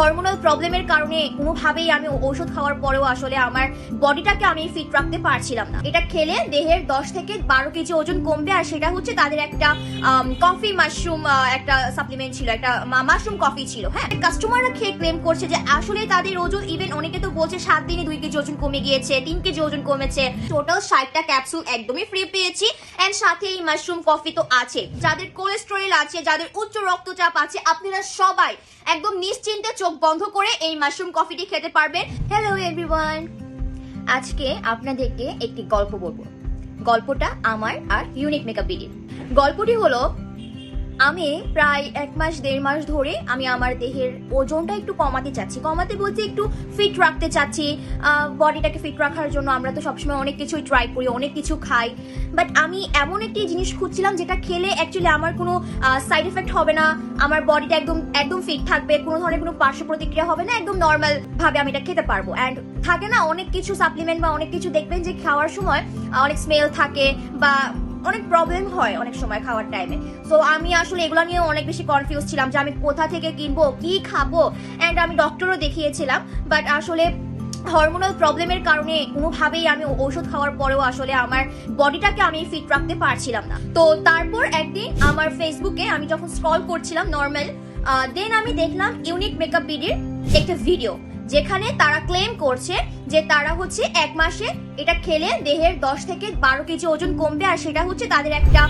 Hormonal প্রবলেমের কারণে কোনোভাবেই আমি ওষুধ খাওয়ার পরেও আসলে আমার বডিটাকে আমি ফিট রাখতে পারছিলাম না। এটা খেলে দেহের 10 থেকে 12 কেজি ওজন কমবে, আর সেটা হচ্ছে তাদের একটা কফি মাশরুম একটা সাপ্লিমেন্ট ছিল, একটা মাশরুম কফি ছিল। হ্যাঁ, কাস্টমাররা খেয়ে ক্লেম করছে যে আসলে তাদের ওজন, ইভেন অনেকে তো বলছে 7 দিনে 2 কেজি ওজন কমে গিয়েছে, 3 কেজি ওজন কমেছে। টোটাল 60টা ক্যাপসুল একদমই ফ্রি পেয়েছি, এন্ড সাথে এই মাশরুম কফি তো আছে। যাদের কোলেস্টেরল আছে, যাদের উচ্চ রক্তচাপ আছে, আপনারা সবাই একদম নিশ্চিন্তে চোখ বন্ধ করে এই মাশরুম কফিটি খেতে পারবেন। হ্যালো এভরিওয়ান, আজকে আপনাদেরকে একটি গল্প বলবো। গল্পটা আমার আর ইউনিক মেকআপ বিডির। গল্পটি হলো, আমি প্রায় 1 মাস 1.5 মাস ধরে আমি আমার দেহের ওজনটা একটু কমাতে চাচ্ছি। কমাতে বলতে একটু ফিট রাখতে চাচ্ছি। বডিটাকে ফিট রাখার জন্য আমরা তো সবসময় অনেক কিছুই ট্রাই করি, অনেক কিছু খাই, বাট আমি এমন একটি জিনিস খুঁজছিলাম যেটা খেলে অ্যাকচুয়ালি আমার কোনো সাইড এফেক্ট হবে না, আমার বডিটা একদম ফিট থাকবে, কোনো ধরনের কোনো পার্শ্ব প্রতিক্রিয়া হবে না, একদম নর্মাল ভাবে আমি এটা খেতে পারবো। অ্যান্ড থাকে না অনেক কিছু সাপ্লিমেন্ট বা অনেক কিছু দেখবেন যে খাওয়ার সময় অনেক স্মেল থাকে বা অনেক প্রবলেম হয় অনেক সময় খাওয়ার টাইমে। সো আমি আসলে এগুলো নিয়ে অনেক বেশি কনফিউজ ছিলাম যে আমি কোথা থেকে কিনবো, কি খাবো। অ্যান্ড আমি ডক্টরও দেখিয়েছিলাম, বাট আসলে হরমোনাল প্রবলেমের কারণে কোনোভাবেই আমি ওষুধ খাওয়ার পরেও আসলে আমার বডিটাকে আমি ফিট রাখতে পারছিলাম না। তো তারপর একদিন আমার ফেসবুকে আমি যখন স্ক্রল করছিলাম নর্মাল, দেন আমি দেখলাম ইউনিক মেকআপ বিডির একটা ভিডিও, যেখানে তারা ক্লেম করছে যে তারা হচ্ছে 1 মাসে এটা খেলে দেহের 10 থেকে 12 কেজি ওজন কমবে, আর সেটা হচ্ছে তাদের একটা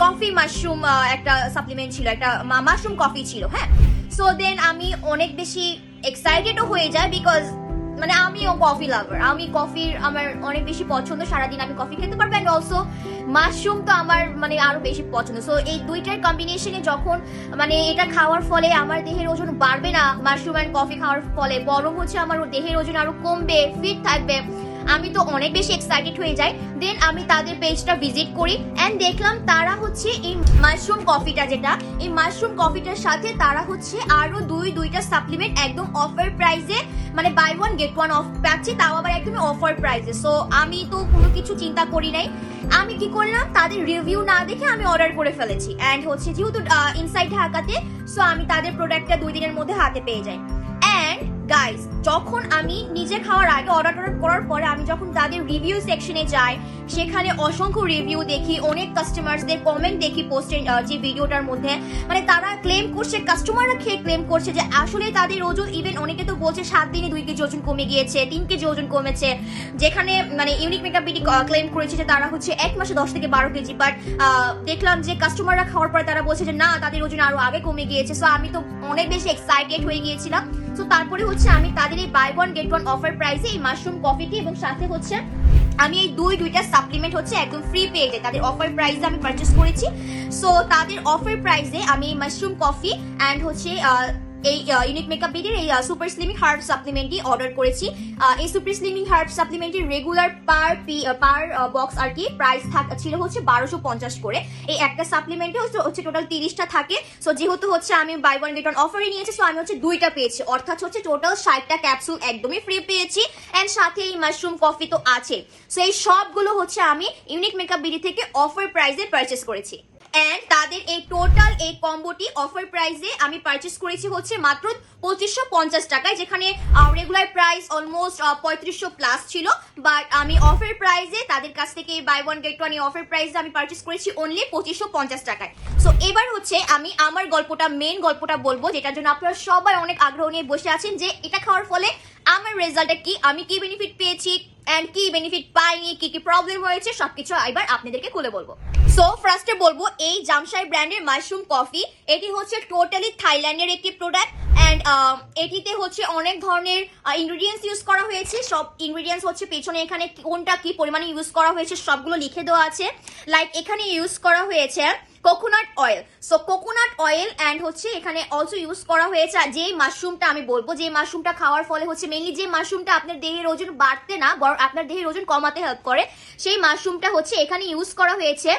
কফি মাশরুম একটা সাপ্লিমেন্ট ছিল, একটা মাশরুম কফি ছিল। হ্যাঁ, সো দেন আমি অনেক বেশি এক্সাইটেডও হয়ে যাই, বিকজ মানে আমিও কফি লাভার, আমি কফির আমার অনেক বেশি পছন্দ, সারাদিন আমি কফি খেতে পারবো। অ্যান্ড অলসো মাশরুম তো আমার মানে আরো বেশি পছন্দ। সো এই দুইটার কম্বিনেশনে যখন মানে এটা খাওয়ার ফলে আমার দেহের ওজন বাড়বে না, মাশরুম অ্যান্ড কফি খাওয়ার ফলে বরং হচ্ছে আমার দেহের ওজন আরো কমবে, ফিট থাকবে, আমি তো অনেক বেশি এক্সাইটেড হয়ে যাই। দেন আমি তাদের পেজটা ভিজিট করি অ্যান্ড দেখলাম তারা হচ্ছে এই মাশরুম কফিটা, যেটা এই মাশরুম কফিটার সাথে তারা হচ্ছে আরো দুইটা সাপ্লিমেন্ট একদম অফার প্রাইসে, মানে বাই 1 get 1 অফ পাচ্ছি, তাও আবার একদম অফার প্রাইসে। সো আমি তো কোনো কিছু চিন্তা করি নাই, আমি কি করলাম তাদের রিভিউ না দেখে আমি অর্ডার করে ফেলেছি। অ্যান্ড হচ্ছে যেহেতু ইনসাইড ঢাকাতে, সো আমি তাদের প্রোডাক্টটা 2 দিনের মধ্যে হাতে পেয়ে যাই। অ্যান্ড গাইস, যখন আমি নিজে খাওয়ার আগে অর্ডার করার পরে আমি যখন তাদের রিভিউ সেকশনে যাই, সেখানে অসংখ্য রিভিউ দেখি, অনেক কাস্টমারদের কমেন্ট দেখি পোস্টের যে ভিডিওটার মধ্যে, মানে তারা ক্লেম করছে, কাস্টমাররা খেয়ে ক্লেম করছে যে আসলে তাদের ওজন, ইভেন অনেকে তো বলছে 7 দিনে 2 কেজি ওজন কমে গিয়েছে, 3 কেজি ওজন কমেছে। যেখানে মানে ইউনিক মেকআপ বিডি ক্লেম করেছে যে তারা হচ্ছে 1 মাসে 10 থেকে 12 কেজি, বাট দেখলাম যে কাস্টমাররা খাওয়ার পরে তারা বলছে যে না, তাদের ওজন আরো আগে কমে গিয়েছে। সো আমি তো অনেক বেশি এক্সাইটেড হয়ে গিয়েছিলাম। সো তারপরে হচ্ছে আমি তাদের এই বাই 1 get 1 অফার প্রাইসে এই মাশরুম কফিটি এবং সাথে হচ্ছে আমি এই দুইটা সাপ্লিমেন্ট হচ্ছে একদম ফ্রি পেয়ে যাই, তাদের অফার প্রাইসে আমি পারচেস করেছি। সো তাদের অফার প্রাইসে আমি মাশরুম কফি অ্যান্ড হচ্ছে এই ইউনিক মেকআপ বিডির এই সুপার স্লিমিং হার্ব সাপ্লিমেন্টটি অর্ডার করেছি। এই সুপার স্লিমিং হার্ব সাপ্লিমেন্টের রেগুলার পার বক্স আর কি প্রাইস ছিল হচ্ছে 1250 করে। এই একটা সাপ্লিমেন্টে হচ্ছে টোটাল 30টা থাকে। সো যেহেতু হচ্ছে আমি বাই 1 get 1 অফারই নিয়েছি, সো আমি হচ্ছে 2টা পেয়েছি, অর্থাৎ হচ্ছে টোটাল 60টা ক্যাপসুল একদমই ফ্রি পেয়েছি। এন্ড সাথে এই মাশরুম কফি তো আছে। সো এই সবগুলো হচ্ছে আমি ইউনিক মেকআপ বিডি থেকে অফার প্রাইসে পারচেস করেছি। এন্ড তাদের এই টোটাল এই কম্বোটি অফার প্রাইসে আমি পারচেস করেছি হচ্ছে মাত্র 2550 টাকায়, যেখানে রেগুলার প্রাইস অলমোস্ট 3500 প্লাস ছিল, বাট আমি অফার প্রাইসে তাদের কাছ থেকে বাই 1 get 1 অফার প্রাইসে আমি পারচেস করেছি অনলি 2550 টাকায়। সো এবার হচ্ছে আমি আমার মেন গল্পটা বলবো, যেটার জন্য আপনারা সবাই অনেক আগ্রহ নিয়ে বসে আছেন যে এটা খাওয়ার ফলে আমার রেজাল্টটা কি, আমি কি বেনিফিট পেয়েছি এন্ড কি বেনিফিট পাইনি, কি কি প্রবলেম হয়েছে, সবকিছু এবার আপনাদেরকে খুলে বলবো। সো ফার্স্টে বলবো এই জামশাই ব্র্যান্ডের মাশরুম কফি, এটি হচ্ছে টোটালি থাইল্যান্ডের একটি প্রোডাক্ট। অ্যান্ড এটিতে হচ্ছে অনেক ধরনের ইনগ্রিডিয়েন্টস ইউজ করা হয়েছে। সব ইনগ্রিডিয়েন্টস হচ্ছে পেছনে এখানে কোনটা কি পরিমাণে ইউজ করা হয়েছে সবগুলো লিখে দেওয়া আছে। লাইক এখানে ইউজ করা হয়েছে coconut oil, so coconut oil and হচ্ছে এখানে অলসো ইউজ করা হয়েছে যে মাশরুমটা আমি বলবো, যে মাশরুমটা খাওয়ার ফলে হচ্ছে মেইনলি যে মাশরুমটা আপনার দেহের ওজন বাড়তে না বরং আপনার দেহের ওজন কমাতে হেল্প করে, সেই মাশরুমটা হচ্ছে এখানে ইউজ করা হয়েছে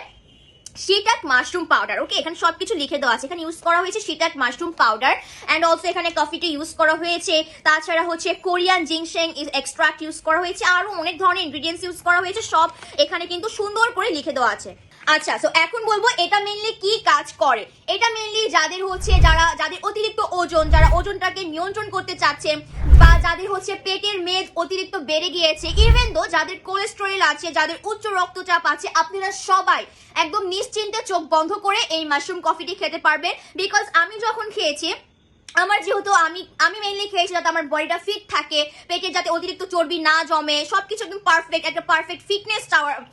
শিটাক মাশরুম পাউডার। ওকে, এখানে সবকিছু লিখে দেওয়া আছে। এখানে ইউজ করা হয়েছে শিটাক মাশরুম পাউডার অ্যান্ড অলসো এখানে কফিটি ইউজ করা হয়েছে, তাছাড়া হচ্ছে কোরিয়ান জিংসেং এক্সট্রাক্ট ইউজ করা হয়েছে, আরো অনেক ধরনের ইনগ্রিডিয়েন্টস ইউজ করা হয়েছে, সব এখানে কিন্তু সুন্দর করে লিখে দেওয়া আছে। আচ্ছা, সো এখন বলবো এটা মেইনলি কি কাজ করে। এটা মেইনলি যাদের হচ্ছে যাদের অতিরিক্ত ওজন, যারা ওজনটাকে নিয়ন্ত্রণ করতে চাচ্ছে, বা যাদের হচ্ছে পেটের মেদ অতিরিক্ত বেড়ে গিয়েছে, ইভেন দো যাদের কোলেস্টেরল আছে, যাদের উচ্চ রক্তচাপ আছে, আপনারা সবাই একদম নিশ্চিন্তে চোখ বন্ধ করে এই মাশরুম কফিটি খেতে পারবেন। বিকজ আমি যখন খেয়েছি, আমার যেহেতু আমি মেইনলি খেয়েছি যাতে আমার বডিটা ফিট থাকে, পেটে যাতে অতিরিক্ত চর্বি না জমে, সবকিছু একদম পারফেক্ট, একটা পারফেক্ট ফিটনেস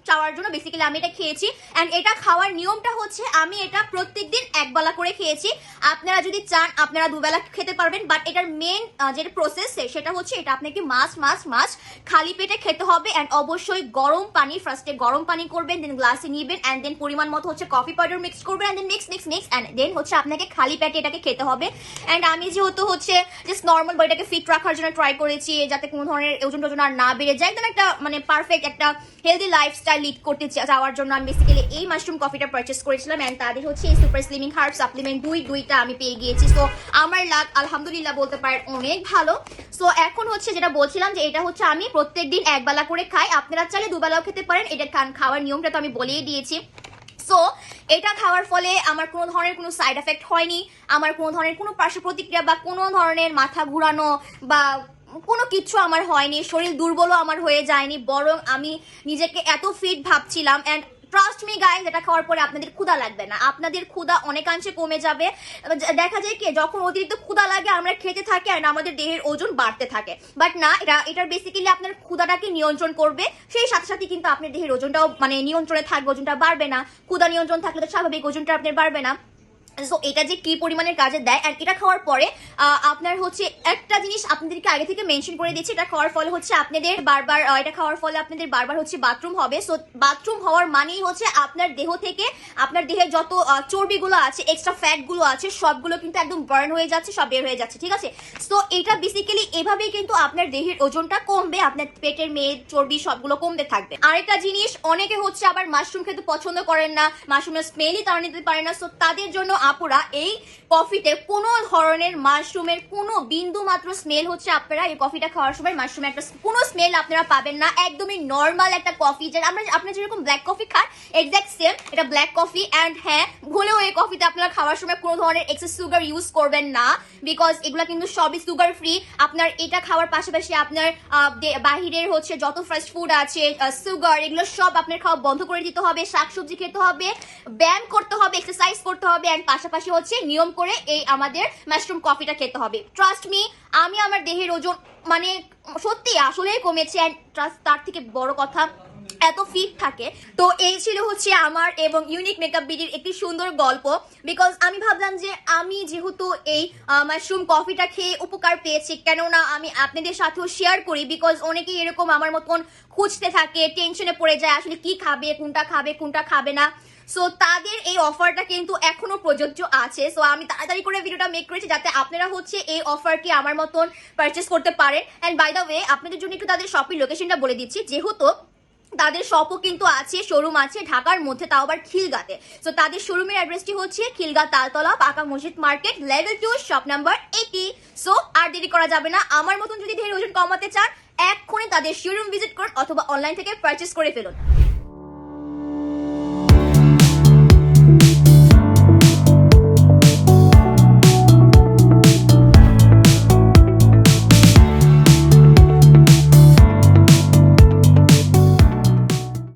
চাওয়ার জন্য বেসিক্যালি আমি এটা খেয়েছি। অ্যান্ড এটা খাওয়ার নিয়মটা হচ্ছে আমি এটা প্রত্যেকদিন একবেলা করে খেয়েছি। আপনারা যদি চান আপনারা দুবেলা খেতে পারবেন, বাট এটার মেন যেটা প্রসেস সেটা হচ্ছে এটা আপনাকে মাছ খালি পেটে খেতে হবে। অ্যান্ড অবশ্যই গরম পানি, ফার্স্টে গরম পানি করবেন, দেন গ্লাসে নিবেন, অ্যান্ড দেন পরিমাণ মতো হচ্ছে কফি পাউডার মিক্স করবেন, and then mix and then হচ্ছে আপনাকে খালি পেটে এটাকে খেতে হবে। অ্যান্ড আমি যেহেতু হচ্ছে জাস্ট নর্মাল বডিটাকে ফিট রাখার জন্য ট্রাই করেছি, যাতে কোনো ধরনের ওজন টোজন আর না বেড়ে যায়, একদম একটা মানে পারফেক্ট একটা হেলদি লাইফস্টাইল লিড করতে যাওয়ার জন্য আমি বেসিক্যালি এই মাশরুম কফিটা পারচেস করেছিলাম। অ্যান্ড তাদের হচ্ছে এই সুপার স্লিমিং হার্ব সাপ্লিমেন্ট দুইটা আমি পেয়ে গিয়েছি। সো আমার লাক আলহামদুলিল্লাহ বলতে পারেন অনেক ভালো। সো এখন হচ্ছে যেটা বলছিলাম যে এটা হচ্ছে আমি প্রত্যেকদিন একবেলা করে খাই, আপনারা চাইলে দুবেলাও খেতে পারেন। এটা খাওয়ার নিয়মটা তো আমি বলেই দিয়েছি। সো এটা খাওয়ার ফলে আমার কোনো ধরনের কোনো সাইড এফেক্ট হয়নি, আমার কোনো ধরনের কোনো পার্শ্ব প্রতিক্রিয়া বা কোনো ধরনের মাথা ঘুরানো বা কোনো কিছু আমার হয়নি, শরীর দুর্বলও আমার হয়ে যায়নি, বরং আমি নিজেকে এত ফিট ভাবছিলাম। অ্যান্ড ট্রাস্ট মি গাইস, এটা খাওয়ার পরে আপনাদের ক্ষুধা লাগবে না, আপনাদের ক্ষুধা অনেকাংশে কমে যাবে। দেখা যায় কি যখন অতিরিক্ত ক্ষুধা লাগে আমরা খেতে থাকি আর আমাদের দেহের ওজন বাড়তে থাকে, বাট না, এটার বেসিক্যালি আপনার ক্ষুধাটাকে নিয়ন্ত্রণ করবে, সেই সাথে সাথে কিন্তু আপনার দেহের ওজনটাও মানে নিয়ন্ত্রণে থাকবে, ওজনটা বাড়বে না। ক্ষুধা নিয়ন্ত্রণ থাকলে তো স্বাভাবিক ওজনটা আপনার বাড়বে না। সো এটা যে কি পরিমাণের কাজে দেয়, অ্যান্ড এটা খাওয়ার পরে আপনার হচ্ছে একটা জিনিস আপনাদেরকে আগে থেকে মেনশন করে দিচ্ছি, এটা খাওয়ার ফলে হচ্ছে আপনাদের বারবার হচ্ছে বাথরুম হবে। সো বাথরুম হওয়ার মানেই হচ্ছে আপনার দেহ থেকে আপনার দেহে যত চর্বিগুলো আছে, এক্সট্রা ফ্যাটগুলো আছে, সবগুলো কিন্তু একদম বার্ন হয়ে যাচ্ছে, সব বের হয়ে যাচ্ছে, ঠিক আছে। সো এটা বেসিক্যালি এভাবেই কিন্তু আপনার দেহের ওজনটা কমবে, আপনার পেটের মেদ চর্বি সবগুলো কমতে থাকবে। আরেকটা জিনিস, অনেকে হচ্ছে আবার মাশরুম খেতে পছন্দ করেন না, মাশরুমের স্মেলই তারা নিতে পারে না। সো তাদের জন্য আপুরা এই কফিতে কোনো ধরনের মাশরুমের কোনো বিন্দু মাত্র স্মেল হচ্ছে আপনারা এই কফিটা খাওয়ার সময় মাশরুমের একটা কোনো স্মেল আপনারা পাবেন না, একদমই নর্মাল একটা কফি, যেটা আপনারা যেরকম ব্ল্যাক কফি খান এক্স্যাক্ট সেম এটা ব্ল্যাক কফি। অ্যান্ড হ্যাঁ, ভুলেও এই কফিতে আপনারা খাওয়ার সময় কোনো ধরনের এক্সেস সুগার ইউজ করবেন না, বিকজ এগুলা কিন্তু সবই সুগার ফ্রি। আপনার এটা খাওয়ার পাশাপাশি আপনার বাহিরের হচ্ছে যত ফাস্ট ফুড আছে, সুগার, এগুলো সব আপনার খাওয়া বন্ধ করে দিতে হবে, শাকসবজি খেতে হবে, ব্যায়াম করতে হবে, এক্সারসাইজ করতে হবে, অ্যান্ড পাশাপাশি হচ্ছে নিয়ম করে এই আমাদের মাশরুম কফিটা খেতে হবে। ট্রাস্ট মি, আমি আমার দেহের ওজন মানে সত্যি আসলেই কমেছে, অ্যান্ড ট্রাস্ট তার থেকে বড় কথা এত ফিট থাকে। তো এই ছিল হচ্ছে আমার এবং ইউনিক মেকআপ বিডির একটি সুন্দর গল্প, বিকজ আমি ভাবলাম যে আমি যেহেতু এই মাশরুম কফিটা খেয়ে উপকার পেয়েছি, কেননা আমি আপনাদের সাথেও শেয়ার করি, বিকজ অনেকেই এরকম আমার মতন খুঁজতে থাকে, টেনশনে পড়ে যায় আসলে কি খাবে, কোনটা খাবে না। সো তাদের এই অফারটা কিন্তু এখনো প্রযোজ্য আছে। সো আমি তাড়াতাড়ি করে ভিডিওটা মেক করেছি যাতে আপনারা হচ্ছে এই অফারটি আমার মতন পারচেস করতে পারেন। অ্যান্ড বাই দ্য ওয়ে, আপনাদের জন্য একটু তাদের শপের লোকেশনটা বলে দিচ্ছি, যেহেতু তাদের শপও কিন্তু আছে, শোরুম আছে ঢাকার মধ্যে, তাও আবার খিলগাতে। সো তাদের শোরুমের অ্যাড্রেসটি হচ্ছে খিলগা তালতলা পাকা মসজিদ market level 2 shop number 80। So আর দেরি করা যাবে না, আমার মতন যদি দেহের ওজন কমাতে চান এক্ষুনি তাদের শোরুম ভিজিট করুন অথবা অনলাইন থেকে পারচেস করে ফেলুন।